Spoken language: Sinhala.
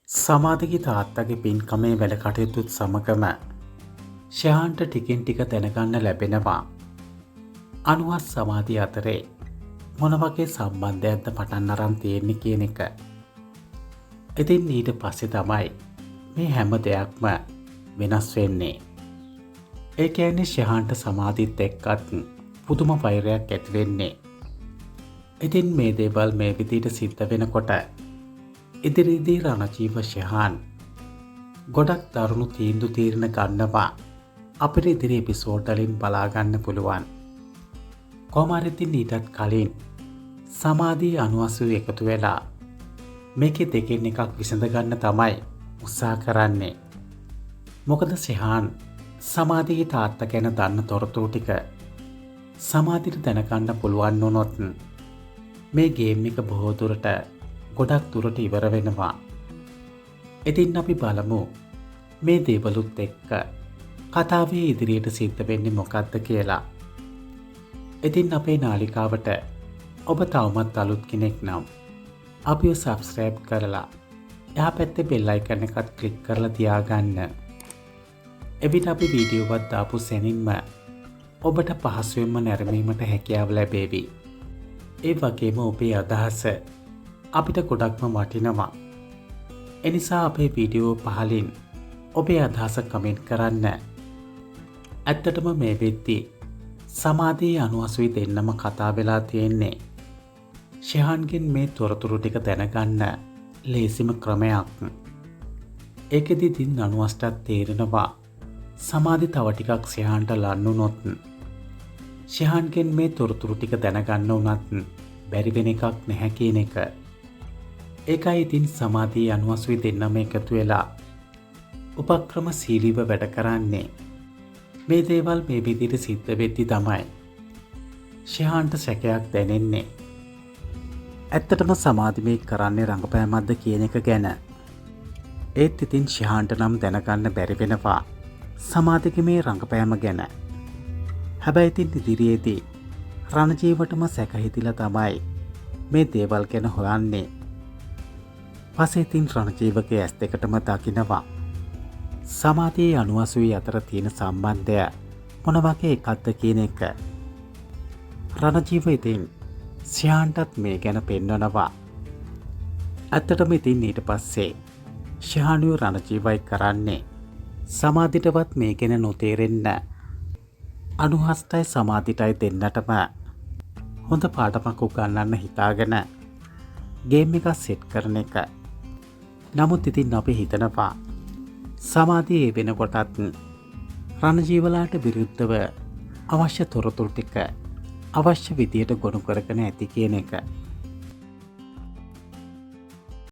සමාධිගේ තාත්තගේ පින්කමේ වැඩ කටයුතුත් සමගම ෂයාන්ට ටිකෙන් ටික දැනගන්න ලැබෙනවා අනුහස් සමාධිය අතරේ මොන වගේ සම්බන්ධයක්ද පටන් අරන් තියෙන්නේ කියන එක. ඉතින් ඊට පස්සේ තමයි මේ හැම දෙයක්ම වෙනස් වෙන්නේ. ඒ කියන්නේ ෂයාන්ට සමාධිත් එක්කත් පුදුම වෛරයක් ඇති වෙන්නේ. ඉතින් මේ දේවල් මේ විදිහට සිද්ධ වෙනකොට ඉදිරියේදී රණජීව ෂයාන් ගොඩක් දරුණු තීන්දුව తీරන ගන්නවා අපිට ඉදිරි එපිසෝඩ් වලින් බලා ගන්න පුළුවන්. කොහොම හරි ඉතින් ඊටත් කලින් සමාධි අනුහසු එකතු වෙලා මේකේ දෙකෙන් එකක් විසඳ ගන්න තමයි උත්සාහ කරන්නේ. මොකද ෂයාන් සමාධිගේ තාත්තා ගැන දන්න තොරතුරු ටික සමාධිට දැනගන්න පුළුවන් වුණොත් මේ ගේම් එක බොහෝ දුරට ගොඩක් දුරට ඉවර වෙනවා. ඉතින් අපි බලමු මේ දේවලුත් එක්ක කතාවේ ඉදිරියට සිද්ධ වෙන්නේ මොකක්ද කියලා. ඉතින් අපේ නාලිකාවට ඔබ තවමත් අලුත් කෙනෙක් නම් අපිව සබ්ස්ක්‍රයිබ් කරලා එහා පැත්තේ බෙල් අයිකන් එකත් ක්ලික් කරලා තියාගන්න. එවිට අපි වීඩියෝවත් දාපු සැනින්ම ඔබට පහසුවෙන්ම නැරඹීමට හැකියාව ලැබේවි. ඒ වගේම ඔබේ අදහස අපිට ගොඩක්ම වටිනවා. එනිසා අපේ වීඩියෝ පහලින් ඔබේ අදහස කමෙන්ට් කරන්න. ඇත්තටම මේ වෙද්දී සමාධියේ අනුහසුයි දෙන්නම කතා වෙලා තියෙන්නේ ෂයාන්ගෙන් මේ තොරතුරු ටික දැනගන්න ලේසිම ක්‍රමයක්. ඒකෙදි ඉතින් අනුහස්ටත් තේරෙනවා සමාධි තව ටිකක් ෂයාන්ට ලන්නුනොත් ෂයාන්ගෙන් මේ තොරතුරු ටික දැනගන්න උනත් බැරි වෙන එකක් නැහැ කියන එක. ඒකයි ඉතින් සමාධියේ අනුහසුයි දෙන්නම එකතු වෙලා උපක්‍රමශීලීව වැඩ කරන්නේ. මේ දේවල් මේ විදිහට සිද්ධ වෙද්දී තමයි ෂයාන්ට සැකයක් දැනෙන්නේ. ඇත්තටම සමාධි මේ කරන්නේ රංගපෑමක්ද කියන එක ගැන. ඒත් ඉතින් ෂයාන්ට නම් දැනගන්න බැරි වෙනවා සමාධිගේ මේ රංගපෑම ගැන. හැබැයි ඉතින් ඉදිරියේදී රණජීවටම සැක හිතිලා තමයි මේ දේවල් ගැන හොයන්නේ. පස්සේ ඉතින් රණජීවගේ ඇස් දෙකටම දකිනවා සමාධියේ අනුහසුයි අතර තියෙන සම්බන්ධය මොන වගේ එකක්ද කියන එක. රණජීව ඉතින් ෂයාන්ටත් මේ ගැන පෙන්වනවා. ඇත්තටම ඉතින් ඊට පස්සේ ෂයාන්ව රණජීවයි කරන්නේ සමාධිටවත් මේ ගැන නොතේරෙන්න අනුහස්ටයි සමාධිටයි දෙන්නටම හොඳ පාඩමක් උගන්වන්න හිතාගෙන ගේම් එක සෙට් කරන එක. නමුත් ඉතින් අපි හිතනවා සමාධියේ වෙනකොටත් රණජීවලාට විරුද්ධව අවශ්‍ය තොරතුරු ටික අවශ්‍ය විදියට ගොනු කරගෙන ඇති කියන එක.